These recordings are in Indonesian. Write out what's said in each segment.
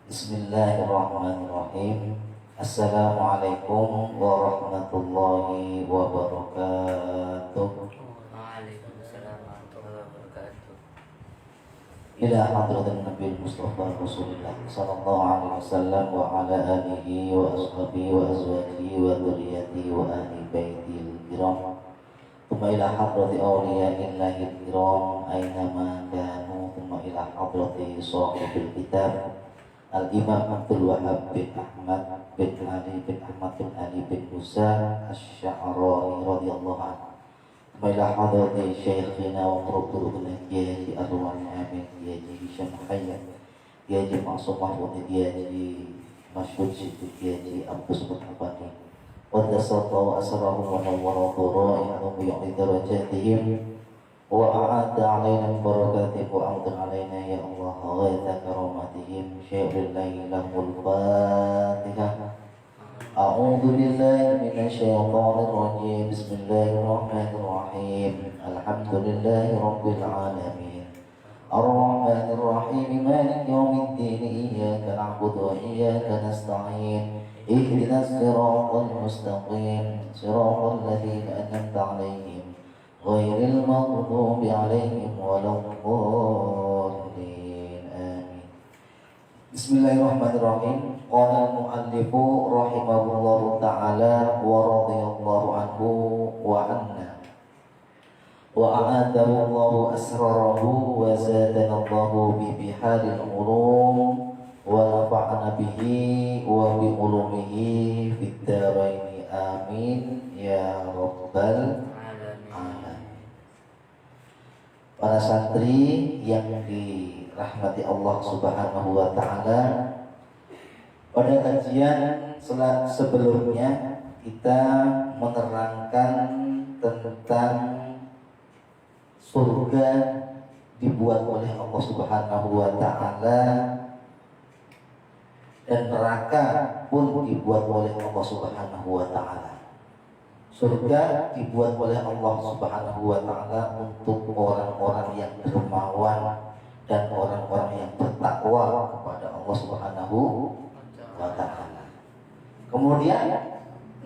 Bismillahirrahmanirrahim. Assalamualaikum warahmatullahi wabarakatuh. Waalaikumsalam warahmatullahi wabarakatuh. Ila hadratin Nabi Mustafa Rasulullah sallallahu alaihi wasallam wa ala alihi wa ashabihi wa azwajihi wa dzurriyyatihi wa ahli baitihil kiram. Thumma ila hadrati awliya'illahil kiram aynama kanu, thumma ila hadrati sahibil kitab Al-Imam Abdul Wahab bin Ahmad bin Ali bin Ahmad bin Ali bin Musa Asy-Sya'rani radhiyallahu anhu. Ila hadrati Syekhina wa Qurratul Haji Arwah Amin Haji Hisham Hayat Haji Ma'sum Mahmud Haji Masyhur Siddiq Haji Abdus Mutabani Qaddasallahu asrahu wa nawwara dhurra'ahum bi'idhi darajatihim wa a'adda alaina min barakatihim wa amdan alaina ya Allah ghaita karamatihim syai'ulillahi lahul fatihah. A'udzu billahi minasy syaithanir rajim. Bismillahirrahmanirrahim. Alhamdulillahi rabbil alamin. Ar-Rahmanir Rahim. Maliki yaumiddin. Iyyaka na'budu wa iyyaka nasta'in. Ihdinas siratal mustaqim. Siratal ladzina an'amta 'alaihim ghairil maghdubi 'alaihim waladdallin. Amin. Bismillahirrahmanirrahim. Qala al-mu'allifu rahimahullahu ta'ala wa radhiyallahu anhu wa anna wa a'adahu Allahu asrarahu wa zadana Allahu bi biharil ulum wa nafa'ana bihi wa bi ulumihi fid dharain. Amin ya rabbal alamin. Para santri yang dirahmati Allah Subhanahu wa taala, pada kajian sebelumnya kita menerangkan tentang surga dibuat oleh Allah Subhanahu wa taala dan neraka pun dibuat oleh Allah Subhanahu wa taala. Surga dibuat oleh Allah Subhanahu wa taala untuk orang-orang yang dermawan dan orang-orang yang bertakwa kepada Allah Subhanahu wa ta'ala. Kemudian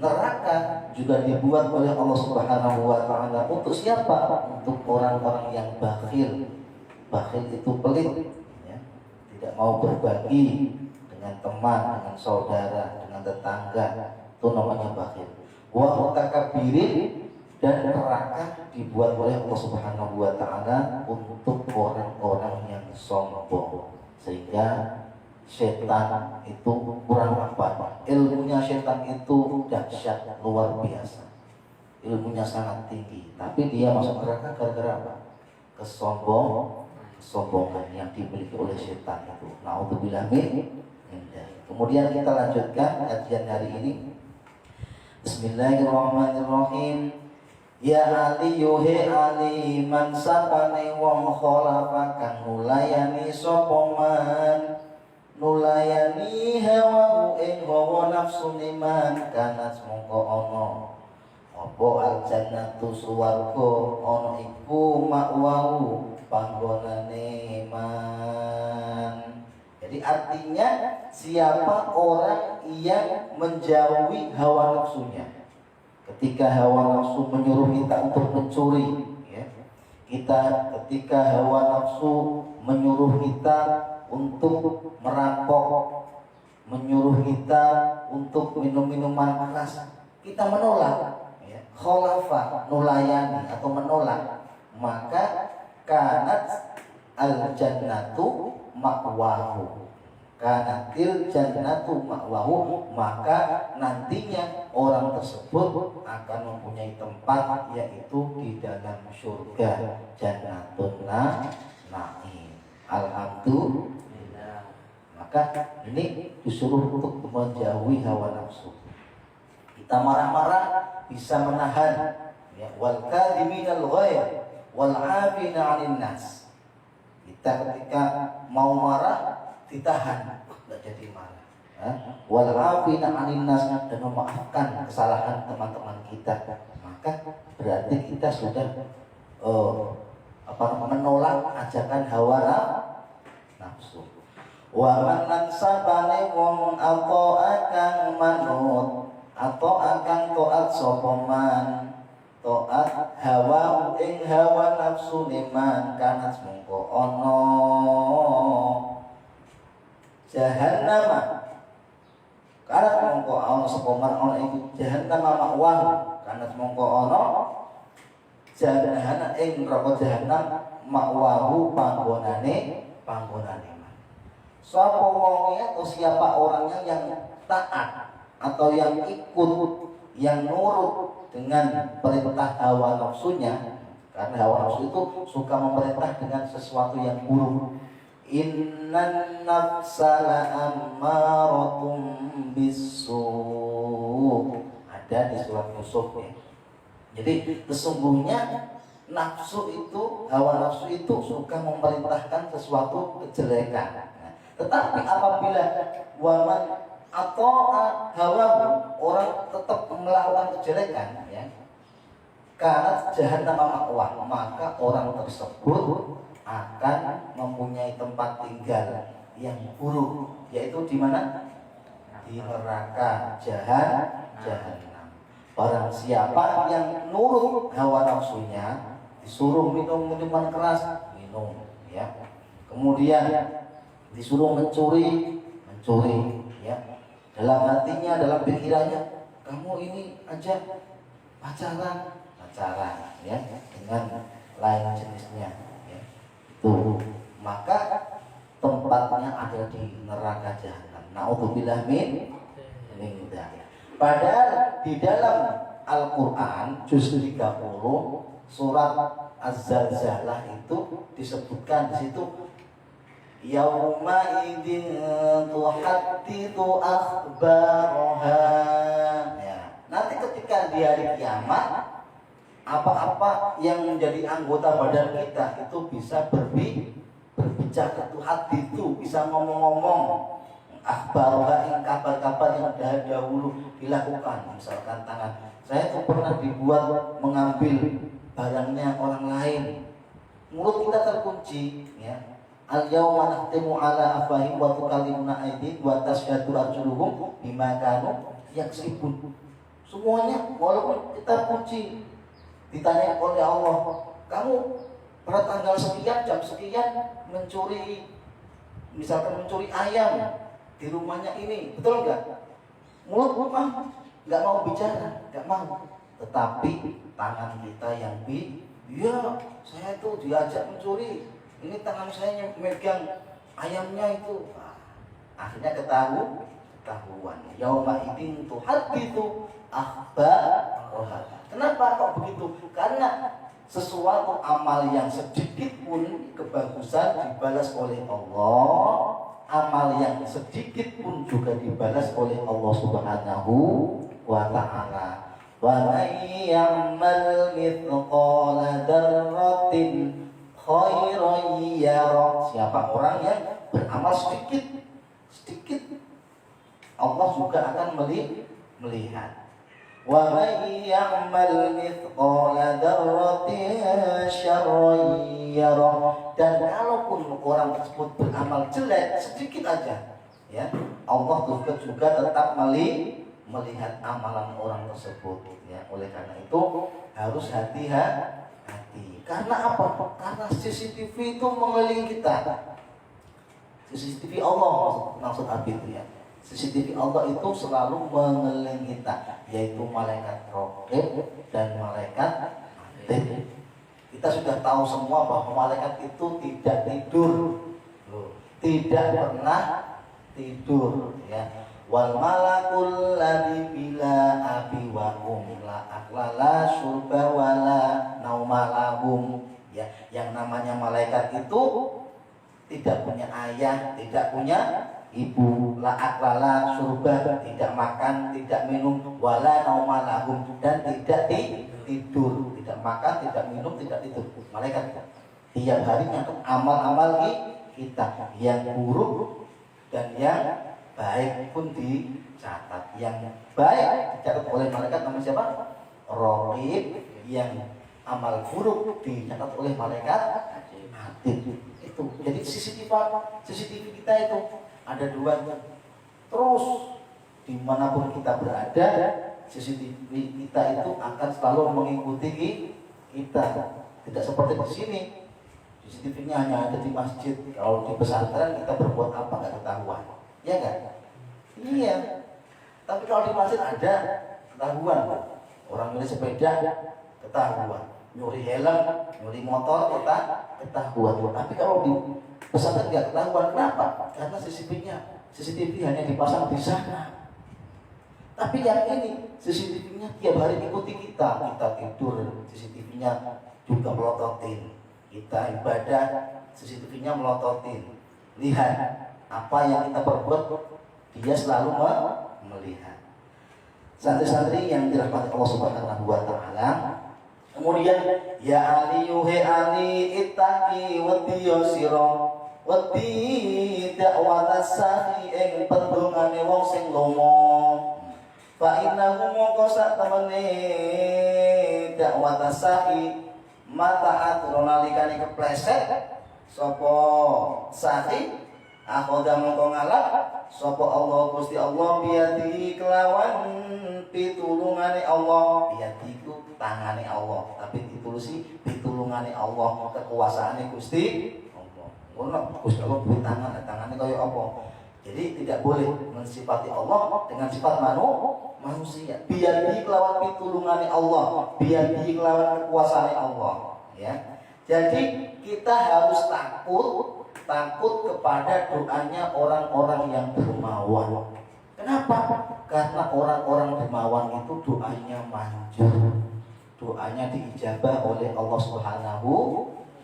neraka juga dibuat oleh Allah Subhanahu wa ta'ala untuk siapa? Untuk orang-orang yang bakhil. Bakhil itu pelit, ya. Tidak mau berbagi dengan teman, dengan saudara, dengan tetangga. Itu namanya bakhil. Wa mutakabbirin. Dan neraka dibuat oleh Allah Subhanahu wa ta'ala untuk orang-orang yang sombong. Sehingga setan itu kurang apa? Ilmunya setan itu dahsyat, luar biasa. Ilmunya sangat tinggi, tapi dia masuk neraka gara-gara apa? Kesombongan yang dimiliki oleh setan itu. Na'udzubillah min dzalik. Kemudian kita lanjutkan kajian hari ini. Bismillahirrahmanirrahim. Ya Ali yuhe Ali man sapane wong kholafakan nulayani sopoman nulayani hawa ing hawa nafsu niman kanat mongko ono apa al-jannatu suwarga ono iku makwau panggonane man. Jadi artinya siapa orang yang menjauhi hawa nafsunya. Ketika hawa nafsu menyuruh kita untuk mencuri, ya, ketika hawa nafsu menyuruh kita untuk merampok, menyuruh kita untuk minum minuman keras, kita menolak, ya. Kholafa, nulayani atau menolak, maka kanat al-jannatu ma'wahu. Kanatil jannatu ma'wahu, maka nantinya orang tersebut akan mempunyai tempat yaitu di dalam surga, jannatun na'im. Alhamdulillah. Maka ini disuruh untuk menjauhi hawa nafsu. Kita marah-marah bisa menahan, ya, wal kadhiminal ghaib wal 'afina 'anil nas. Kita ketika mau marah ditahan, tidak jadi marah. Wal 'afina 'anil nas, dan memaafkan kesalahan teman-teman kita. Maka berarti kita sudah menolak ajakan hawa nafsu. Wa man lan sabane wong akan manut atau akan taat sapa man taat hawa ing hawa nafsu liman kanat mungko ana jahannam kanat mungko ana sapa man ana ing jahannam makwah kanat mungko ana jahannam ing neraka jahannam makwahu panggonane sapa wonge atau siapa orangnya yang taat atau yang ikut yang nurut dengan perintah hawa nafsunya, karena hawa nafsu itu suka memerintah dengan sesuatu yang buruk. Innan nafsa la'ammaratun bisu, ada di surat Yusuf ya. Jadi sesungguhnya nafsu itu, hawa nafsu itu suka memerintahkan sesuatu kejelekan. Tetapi apabila waman atau hawa orang tetap melakukan kejelekan ya, karena jahannam makwah, maka orang tersebut akan mempunyai tempat tinggal yang buruk, yaitu di mana? Di neraka jahannam. Barang siapa yang nurut hawa nafsunya, disuruh minum minuman keras, minum ya. Kemudian disuruh mencuri ya. Dalam hatinya, dalam pikirannya, kamu ini aja pacaran ya dengan lain jenisnya ya. Itu maka tempatnya ada di neraka jahanam. Naudzubillah min dzalik. Padahal di dalam Al-Qur'an juz 30 surat Az-Zalzalah itu disebutkan di situ yauma idzin tuhadditsu akhbaraha ya. Nanti ketika di hari kiamat apa-apa yang menjadi anggota badan kita itu bisa berbicara, hati itu bisa ngomong-ngomong akhbaraha, yang kabar-kabar yang dahulu dilakukan. Misalkan tangan saya itu pernah dibuat mengambil barangnya orang lain, mulut kita terkunci ya. Al-yawma nakhtimu ala afahim wa tukallimuna aydihim wa tashhadu arjuluhum bima kanu yaksibun. Semuanya walaupun kita kunci, ditanya oleh Allah, kamu pada tanggal sekian jam sekian mencuri, misalkan mencuri ayam di rumahnya ini, betul enggak? Mulut enggak mau bicara, enggak mau. Tetapi tangan kita yang iya, saya tuh diajak mencuri. Ini tangan saya megang ayamnya itu. Nah, akhirnya ketahuan. Yauma idzin tuhadditsu akhbaraha. Kenapa kok begitu? Karena sesuatu amal yang sedikit pun kebagusan dibalas oleh Allah, amal yang sedikit pun juga dibalas oleh Allah Subhanahu wa taala. Wa may ya'mal mithqala dzarratin khairan yarah. Siapa orang yang beramal sedikit Allah juga akan melihat. Wa may ya'mal mithqala dzarratin syarran yarah. Dan kalaupun orang tersebut beramal jelek sedikit aja ya, Allah juga tetap melihat amalan orang tersebut ya. Oleh karena itu harus hati-hati. Karena apa? Karena CCTV itu mengelilingi kita. CCTV Allah maksud Abi itu ya. CCTV Allah itu selalu mengelilingi kita, yaitu malaikat raqib dan malaikat atid. Kita sudah tahu semua bahwa malaikat itu tidak tidur, tidak pernah tidur ya. Wal malakul ladzi bila abi wa hum la aqlala syurba wala naumalahum ya. Yang namanya malaikat itu tidak punya ayah, tidak punya ibu, la aqlala syurba, tidak makan, tidak minum, wala naumalahum, dan tidak tidur, tidak makan, tidak minum, tidak tidur. Malaikat tiap hari nyatet amal-amal kita yang buruk dan yang baik pun dicatat. Yang baik dicatat oleh malaikat namanya siapa? Raqib. Yang amal buruk dicatat oleh malaikat atid. Itu Jadi CCTV kita itu ada dua. Terus dimanapun kita berada, CCTV kita itu akan selalu mengikuti kita. Tidak seperti di sini. CCTV-nya hanya ada di masjid. Kalau di pesantren kita berbuat apa nggak ketahuan, ya kan? Iya. Tapi kalau di masjid ada ketahuan. Orang nyuri sepeda ketahuan, nyuri helm, nyuri motor ketahuan. Tapi kalau di pesantren nggak ketahuan. Kenapa? Karena CCTV hanya dipasang di sana. Tapi yang ini CCTV-nya tiap hari ikuti kita. Kita tidur, CCTV-nya juga melototin. Kita ibadah, CCTV-nya melototin. Lihat apa yang kita perbuat, dia selalu melihat. Santri-santri yang dirahmati Allah Subhanahu wa taala. Kemudian ya Ali yuhe Ali ittaqi wadiyo sira wadi dakwata sahi ing pendungane wong sing lomo. Fa innahu moko sak temene dakwata sahi mata atur nalikane kepleset sapa sahi akhoda mongko ngalap sapa Allah Gusti Allah biadi kelawan pitulungane Allah. Biadi ku tangane Allah, tapi ditulusi pitulungane Allah, kekuasaane Gusti Allah. Ngono Gusti Allah duwe tangane kaya apa? Jadi tidak boleh mensifati Allah dengan sifat manusia. Biadi kelawan pitulungane Allah, biadi kelawan kekuasaane Allah, ya. Jadi kita harus takut kepada doanya orang-orang yang dermawan. Kenapa? Karena orang-orang dermawan itu doanya manjur, doanya diijabah oleh Allah Subhanahu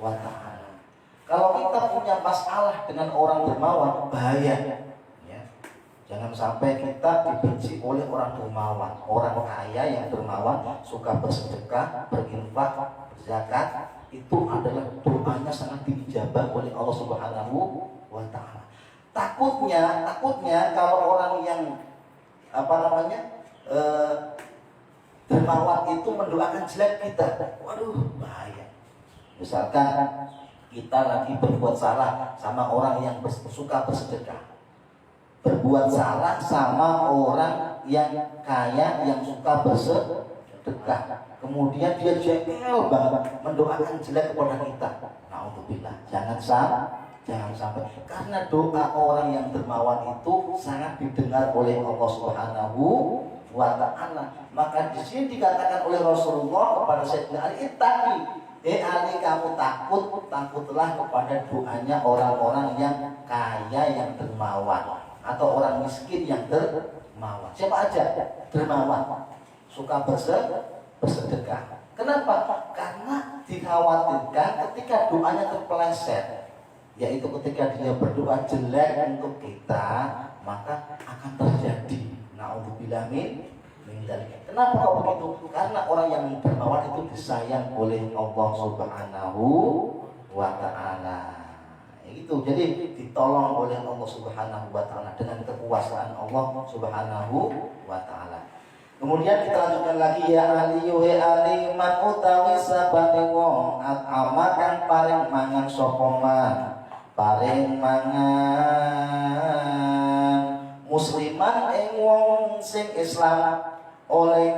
wa taala. Kalau kita punya masalah dengan orang dermawan, bahaya. Ya. Jangan sampai kita dibenci oleh orang dermawan. Orang kaya yang dermawan, suka bersedekah, berinfak, berzakat, itu adalah doanya sangat diijabah oleh Allah Subhanahu wa taala. Takutnya kalau orang yang dermawan itu mendoakan jelek kita. Waduh, bahaya. Misalkan kita lagi berbuat salah sama orang yang suka bersedekah. Berbuat salah sama orang yang kaya yang suka bersedekah. Kemudian dia jengkel banget mendoakan jelek kepada kita. Na'udzubillah. Jangan sampai. Karena doa orang yang dermawan itu sangat didengar oleh Allah Subhanahu wa taala. Maka di sini dikatakan oleh Rasulullah kepada Sayyidina Ali, "Ittaqi." Ali, kamu takutlah kepada doanya orang-orang yang kaya yang dermawan atau orang miskin yang dermawan. Siapa aja dermawan, suka bersedekah. Kenapa? Karena dikhawatirkan ketika doanya terpeleset, yaitu ketika dia berdoa jelek untuk kita, maka akan terjadi na'udzubillah min dzalik. Kenapa kok begitu? Karena orang yang dermawan itu disayang oleh Allah Subhanahu wa taala. Itu jadi ditolong oleh Allah Subhanahu wa taala dengan kekuasaan Allah Subhanahu wa taala. Kemudian kita lanjutkan lagi ya Ali yuhe Ali man utawi sabane wong amakan paring mangan sapa man paring mangan musliman ing wong sing Islam oleh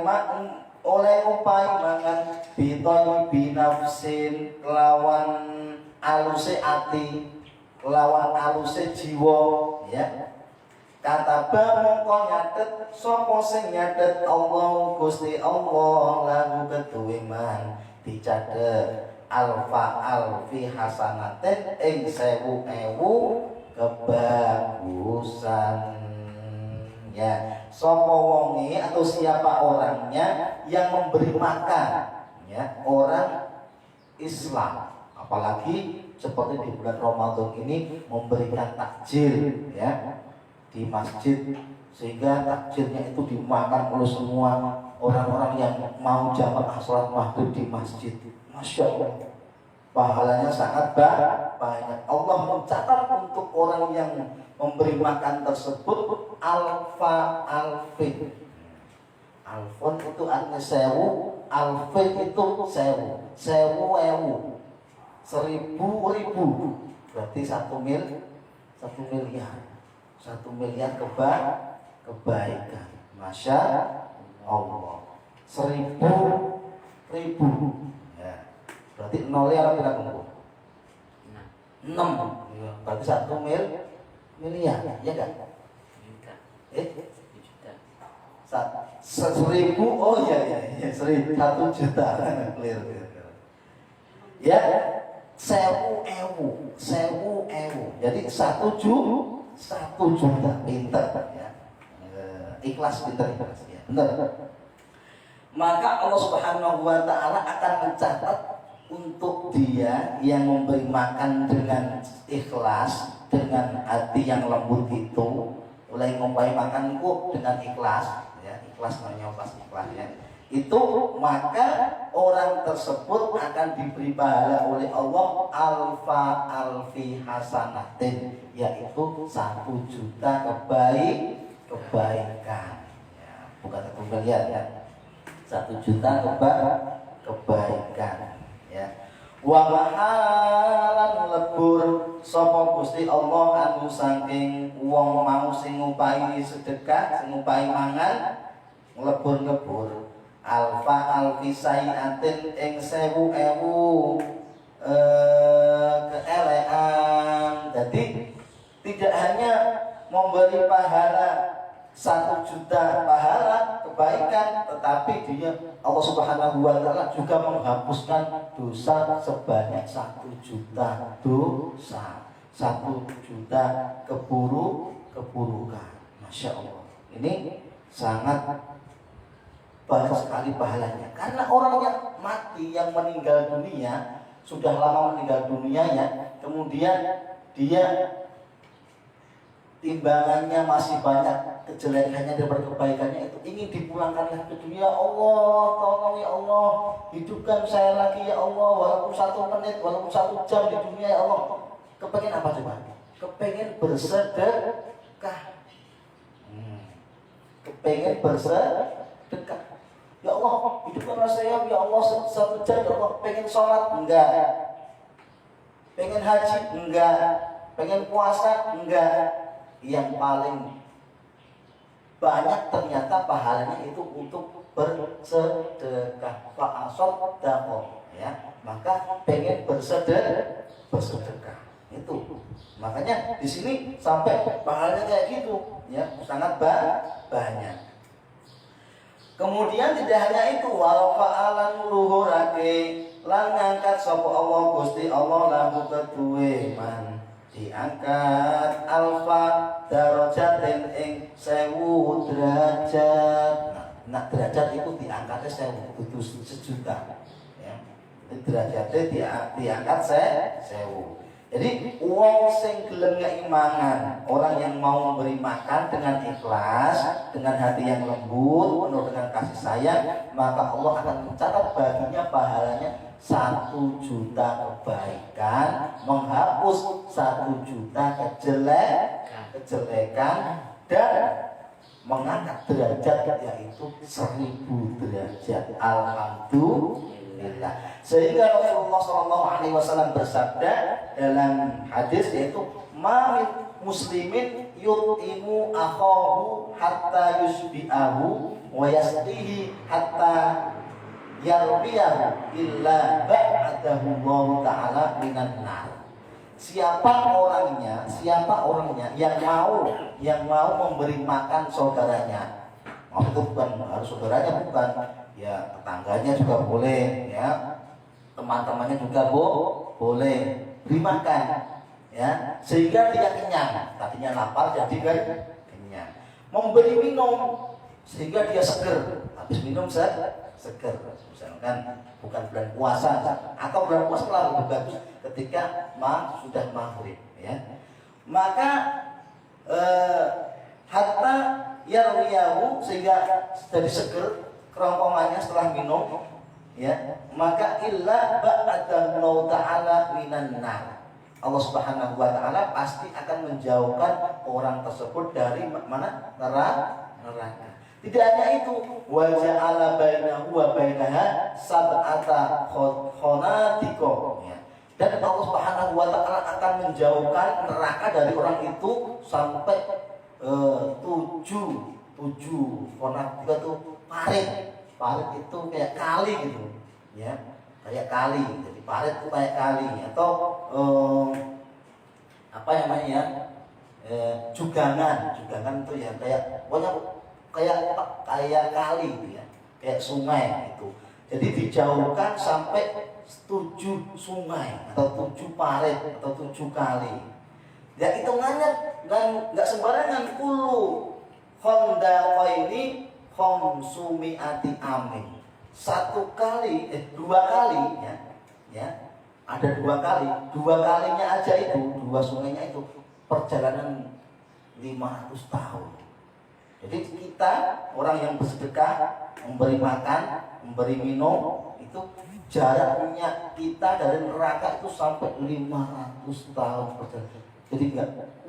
upaya mangan bitoy binafsin lawan aluse ati lawan aluse jiwa, ya. Kata mongko nyatet sapa sing nyatet Allah Gusti Allah lagu keduwe man dicatet alfi hasanatin ing 1000 kebagusan, ya. Sapa wonge atau siapa orangnya yang memberi makan, ya, orang Islam, apalagi seperti di bulan Ramadan ini memberikan takjil, ya, di masjid, sehingga takjilnya itu dimakan oleh semua orang-orang yang mau jamaah sholat maghrib di masjid. Masya Allah, pahalanya sangat banyak. Allah mencatat untuk orang yang memberi makan tersebut alfin. Alfon itu artinya 1000, alfin itu 1000, 1000, 1000, 1000. Berarti 1 miliar 1 miliar kebaikan. Masya Allah. 1000 ya. Berarti nolnya apa tidak kumpul? 6. Ya. Berarti 1 miliar ya kan? Juta. 1000. Oh iya 1 juta. Clear. Ya, 1000. Jadi 1 juta. Pinter ya. Ikhlas ya. Benar. Maka Allah Subhanahu wa taala akan mencatat untuk dia yang memberi makan dengan ikhlas, dengan hati yang lembut itu, mulai ngompai makanku dengan ikhlas, ya, ikhlas namanya ikhlas ya. Itu maka orang tersebut akan diberi pahala oleh Allah alfi hasanatin, yaitu 1 juta kebaikan. Ya, bukan 1 miliar ya. 1 juta kebaikan ya. Wa mahalan lebur sapa Gusti Allah anu saking wong mau sing ngupahi sedekah, sing ngupahi mangan lebur alfi sayiatin ing 1000 keelekan. Jadi tidak hanya memberi pahala 1 juta pahala kebaikan, tetapi dia Allah Subhanahu wa taala juga menghapuskan dosa sebanyak 1 juta dosa, 1 juta keburukan. Masya Allah. Ini sangat banyak sekali pahalanya. Karena orang yang mati, yang meninggal dunia, sudah lama meninggal dunianya, kemudian dia timbangannya masih banyak kejelekannya daripada kebaikannya, itu ingin dipulangkan ke dunia. Allah, tolong ya Allah, hidupkan saya lagi ya Allah, walaupun 1 menit, walaupun 1 jam di dunia ya Allah. Kepengen apa coba? Kepengen bersedekah. Kepengen bersedekah. Ya Allah, hidupkanlah saya ya Allah 1 jam ya Allah. Pengen sholat? Enggak. Pengen haji? Enggak. Pengen puasa? Enggak. Yang paling banyak ternyata pahalanya itu untuk bersedekah. Fa'asot damo ya. Maka pengen bersedekah itu. Makanya di sini sampai pahalanya kayak gitu ya, sangat banyak. Kemudian tidak hanya itu, walau fa'alan luhurake lan ngangkat sapa Allah Gusti Allah lahu keduwe man diangkat alfa darajatin ing 1000 derajat. Nah, derajat itu diangkat 1000, itu 1 juta ya. Derajatnya diangkat 1000. Jadi wong sing gelem ngeimangan, orang yang mau memberi makan dengan ikhlas, dengan hati yang lembut, penuh dengan kasih sayang, maka Allah akan mencatat baginya pahalanya 1 juta kebaikan, menghapus 1 juta kejelekan, dan mengangkat derajat yaitu 1000 derajat. Alhamdulillah. Sehingga Rasulullah SAW bersabda dalam hadis, yaitu ma muslimin yut'imu akhahu hatta yusbi'ahu wa yasqihi hatta yarbiyahu illa ba'adahu Allah ta'ala minan nar. Siapa orangnya yang mau memberi makan saudaranya. Maksudnya bukan harus saudaranya, bukan ya, tetangganya juga boleh ya, teman-temannya juga boleh beri makan ya, sehingga dia kenyang. Tadinya lapar jadi kenyang. Memberi minum sehingga dia seger, habis minum seger. Misalkan bukan bulan puasa atau bulan puasa lebih bagus ketika sudah maghrib ya. Maka hatta yarwiyahu, sehingga jadi seger kerongkongannya setelah minum ya, maka illa ba'adahu ta'ala minan nar. Allah Subhanahu wa taala pasti akan menjauhkan orang tersebut dari mana? Neraka. Tidak hanya itu, wa ja'ala bainahu wa bainaha sab'ata khonatiko ya. Dan Allah Subhanahu wa taala akan menjauhkan neraka dari orang itu sampai tujuh konak tuh parit. Parit itu kayak kali gitu, ya, kayak kali. Jadi parit itu kayak kali atau apa namanya ya, jugangan itu ya kayak pokoknya kayak kali gitu ya, kayak sungai gitu. Jadi dijauhkan sampai 7 sungai atau 7 parit atau 7 kali. Ya hitungannya nggak sembarangan. Kullu khondaqaini khomsumiati amin. 1 kali, 2 kali ya, ada 2 kali. 2 kalinya aja itu, 2 sungainya itu perjalanan 500 tahun. Jadi kita orang yang bersedekah, memberi makan, memberi minum, itu jaraknya kita dari neraka itu sampai 500 tahun perjalanan. Jadi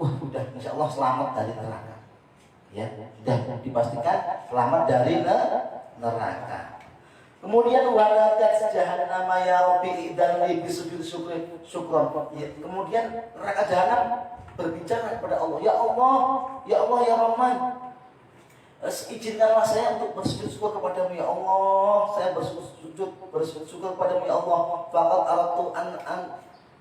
udah insya Allah selamat dari neraka. Ya, sudah dipastikan selamat dari neraka. Kemudian walakat jahannam ya rabbi dan li bisujud syukron. Ya, kemudian neraka jahanam berbicara kepada Allah, ya Allah, ya Allah, ya Rahman, izinkanlah saya untuk bersujud syukur kepadamu ya Allah. Saya bersujud syukur kepadamu ya Allah. Faqad aratu an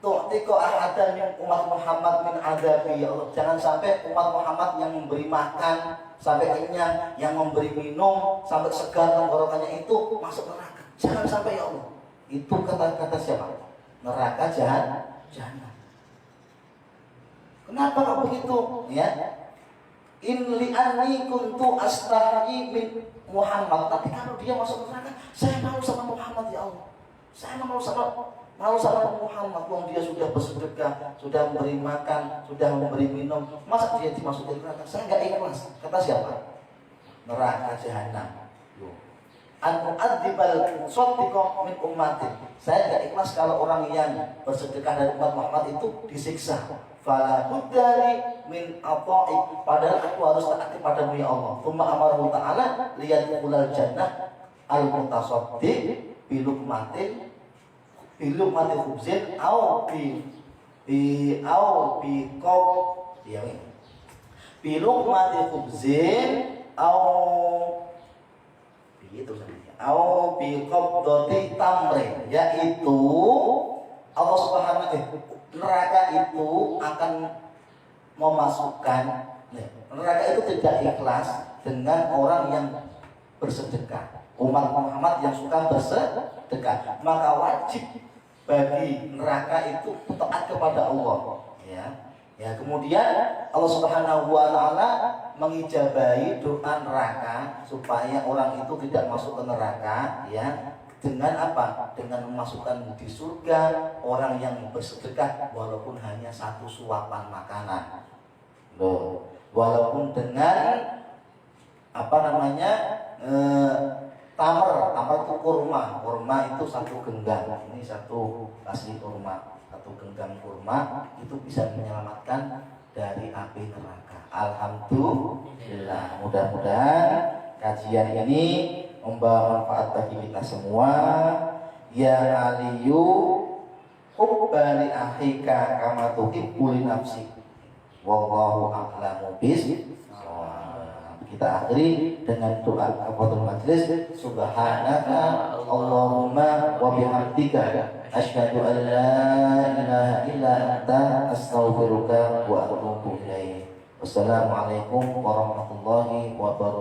tu'tika ahadan min umat Muhammad min adzabi ya Allah. Jangan sampai umat Muhammad yang memberi makan sampai kenyang, yang memberi minum sampai segar tenggorokannya itu masuk neraka. Jangan sampai ya Allah. Itu kata-kata siapa? Neraka jahanam. Kenapa kok begitu? Ya. In li'anni kuntu astahi min Muhammad. Tapi kalau dia masuk neraka, saya malu sama Muhammad ya Allah. Saya malu sama Muhammad. Wong dia sudah bersedekah, sudah memberi makan, sudah memberi minum. Masa dia dimasukin neraka? Saya enggak ikhlas. Kata siapa? Neraka jahanam. An mu'adzibal musaddiqa min ummati. Saya enggak ikhlas kalau orang yang bersedekah dari umat Muhammad itu disiksa. Fala buddari min ata'i, padahal aku harus taat kepadamu ya Allah. Tsumma amarahu ta'ala liyadkhulal jannah al-mutasaddiq bilukmatin khubzin au bi qab ya bilukmatin khubzin au bi qabdati tamrin, yaitu Allah Subhanahu wa taala neraka itu akan memasukkan, neraka itu tidak ikhlas dengan orang yang bersedekah. Umat Muhammad yang suka bersedekah, maka wajib bagi neraka itu taat kepada Allah. Ya, kemudian Allah Subhanahu wa taala mengijabahi doa neraka supaya orang itu tidak masuk ke neraka, ya. Dengan apa? Dengan memasukkan di surga orang yang bersedekah walaupun hanya 1 suapan makanan. Walaupun dengan tamar itu kurma itu 1 genggam. Ini 1 kasih kurma, 1 genggam kurma itu bisa menyelamatkan dari api neraka. Alhamdulillah. Mudah-mudahan kajian ini membawa manfaat bagi kita semua. Ya aliyu hubbali ahika kama tuhibbu li nafsi wallahu a'lamu bis-shawab. Kita akhiri dengan doa kafaratul majlis. Subhanaka Allahumma wa bihamdika asyhadu an la ilaha illa anta astaghfiruka wa atubu ilaik. Wassalamualaikum warahmatullahi wabarakatuh.